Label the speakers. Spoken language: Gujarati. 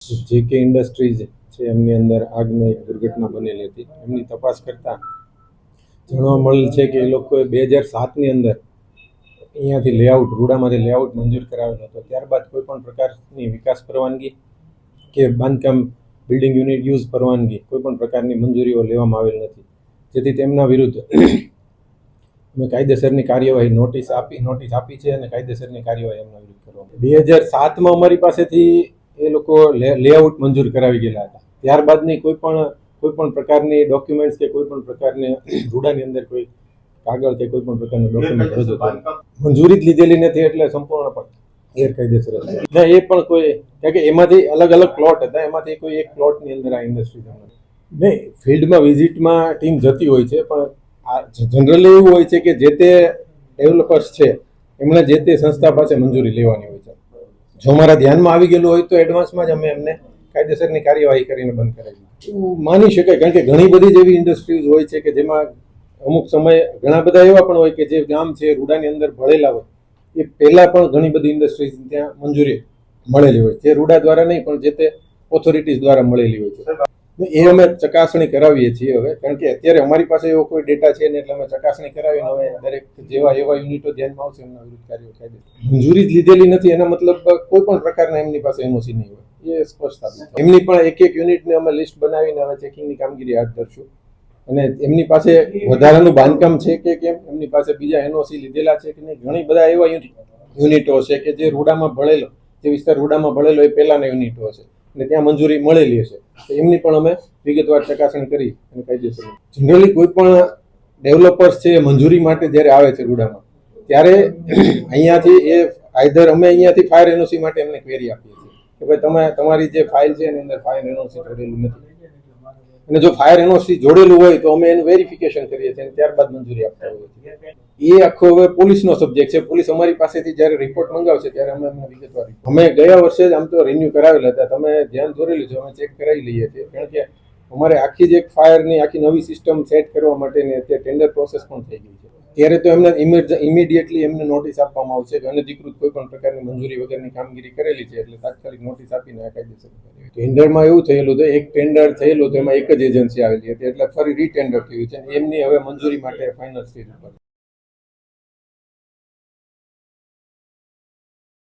Speaker 1: જેકે ઇન્ડસ્ટ્રીઝ છે એમની અંદર આગની એક દુર્ઘટના બનેલી હતી. એમની તપાસ કરતા જાણવા મળેલ છે કે એ લોકોએ 2007ની અંદર અહીંયાથી લેઆઉટ રૂડામાંથી લેઆઉટ મંજૂર કરાવેલો હતો. ત્યારબાદ કોઈ પણ પ્રકારની વિકાસ પરવાનગી કે બાંધકામ બિલ્ડિંગ યુનિટ યુઝ પરવાનગી કોઈ પણ પ્રકારની મંજૂરીઓ લેવામાં આવેલ નથી, જેથી તેમના વિરુદ્ધ અમે કાયદેસરની કાર્યવાહી નોટિસ આપી છે અને કાયદેસરની કાર્યવાહી એમના વિરુદ્ધ કરવામાં. 2007માં અમારી પાસેથી એ લોકો લેઆઉટ મંજૂર કરાવી ગયેલા હતા. ત્યારબાદની કોઈ પણ પ્રકારની ડોક્યુમેન્ટ્સ કે કોઈ પણ પ્રકારની રૂડાની અંદર કોઈ કાગળ કે કોઈ પણ પ્રકારનું ડોક્યુમેન્ટ રજૂ મંજૂરી જ લીધેલી નથી, એટલે સંપૂર્ણપણે ગેરકાયદેસર હતા. એ પણ કોઈ કારણ કે એમાંથી અલગ અલગ પ્લોટ હતા, એમાંથી કોઈ એક પ્લોટની અંદર આ ઇન્ડસ્ટ્રી નહીં. ફિલ્ડમાં વિઝિટમાં ટીમ જતી હોય છે, પણ આ જનરલી એવું હોય છે કે જે તે ડેવલપર્સ છે એમણે જે તે સંસ્થા પાસે મંજૂરી લેવાની હોય છે. જો મારા ધ્યાનમાં આવી ગયેલું હોય તો એડવાન્સમાં જ અમે એમને કાયદેસરની કાર્યવાહી કરીને બંધ કરાવી. એવું માની શકાય, કારણ કે ઘણી બધી જેવી ઇન્ડસ્ટ્રીઝ હોય છે કે જેમાં અમુક સમય ઘણા બધા એવા પણ હોય કે જે ગામ છે રૂડાની અંદર ભળેલા હોય, એ પહેલાં પણ ઘણી બધી ઇન્ડસ્ટ્રીઝ ત્યાં મંજૂરી મળેલી હોય, જે રૂડા દ્વારા નહીં પણ જે તે ઓથોરિટીઝ દ્વારા મળેલી હોય છે. એ અમે ચકાસણી કરાવીએ છીએ હવે, કારણ કે અત્યારે અમારી પાસે એવો કોઈ ડેટા છે ને, એટલે અમે ચકાસણી કરાવીને હવે દરેક જેવા એવા યુનિટો ધ્યાનમાં આવશે એમના વિરુદ્ધ કાર્ય કાયદેસર. મંજૂરી જ લીધેલી નથી એના મતલબ કોઈ પણ પ્રકારના એમની પાસે એનઓસી નહીં હોય, એ સ્પષ્ટ. એમની પણ એક એક યુનિટને અમે લિસ્ટ બનાવીને હવે ચેકિંગની કામગીરી હાથ ધરશું, અને એમની પાસે વધારાનું બાંધકામ છે કે કેમ, એમની પાસે બીજા એનઓસી લીધેલા છે કે નહીં. ઘણી બધા એવા યુનિટો છે કે જે રૂડામાં ભળેલો, જે વિસ્તાર રૂડામાં ભળેલો એ પહેલાના યુનિટો હશે અને ત્યાં મંજૂરી મળેલી હશે, તો એમની પણ અમે વિગતવાર ચકાસણી કરી અને કાયદેસર. જનરલી કોઈ પણ ડેવલપર્સ છે એ મંજૂરી માટે જ્યારે આવે છે રૂડામાં, ત્યારે અહીંયાથી એ આઈધર અમે અહીંયાથી ફાયર એનઓસી માટે એમને ક્વેરી આપીએ છીએ કે ભાઈ તમારી જે ફાઇલ છે એની અંદર ફાયર એનઓસી જોડેલું નથી, અને જો ફાયર એનઓસી જોડેલું હોય તો અમે એનું વેરિફિકેશન કરીએ છીએ અને ત્યારબાદ મંજૂરી આપતા હોઈએ છીએ. એ આખો હવે પોલીસનો સબ્જેક્ટ છે. પોલીસ અમારી પાસેથી જ્યારે રિપોર્ટ મંગાવશે ત્યારે અમે એમને વિગતવાર. અમે ગયા વર્ષે જ આમ તો રિન્યુ કરાવેલા હતા, તમે ધ્યાન દોરેલું છે, અમે ચેક કરાવી લઈએ છીએ, કારણ કે અમારે આખી જ એક ફાયરની આખી નવી સિસ્ટમ સેટ કરવા માટેની અત્યારે ટેન્ડર પ્રોસેસ પણ થઈ ગઈ છે. ત્યારે તો એમને ઇમિડિયેટલી એમને નોટિસ આપવામાં આવશે કે અનધિકૃત કોઈ પણ પ્રકારની મંજૂરી વગરની કામગીરી કરેલી છે, એટલે તાત્કાલિક નોટિસ આપીને આ કાયદેસર. ટેન્ડરમાં એવું થયેલું હતું, એક ટેન્ડર થયેલું તો એમાં એક જ એજન્સી આવેલી હતી, એટલે ફરી રીટેન્ડર થયું છે. એમની હવે મંજૂરી માટે ફાઇનલ સ્ટેજ ઉપર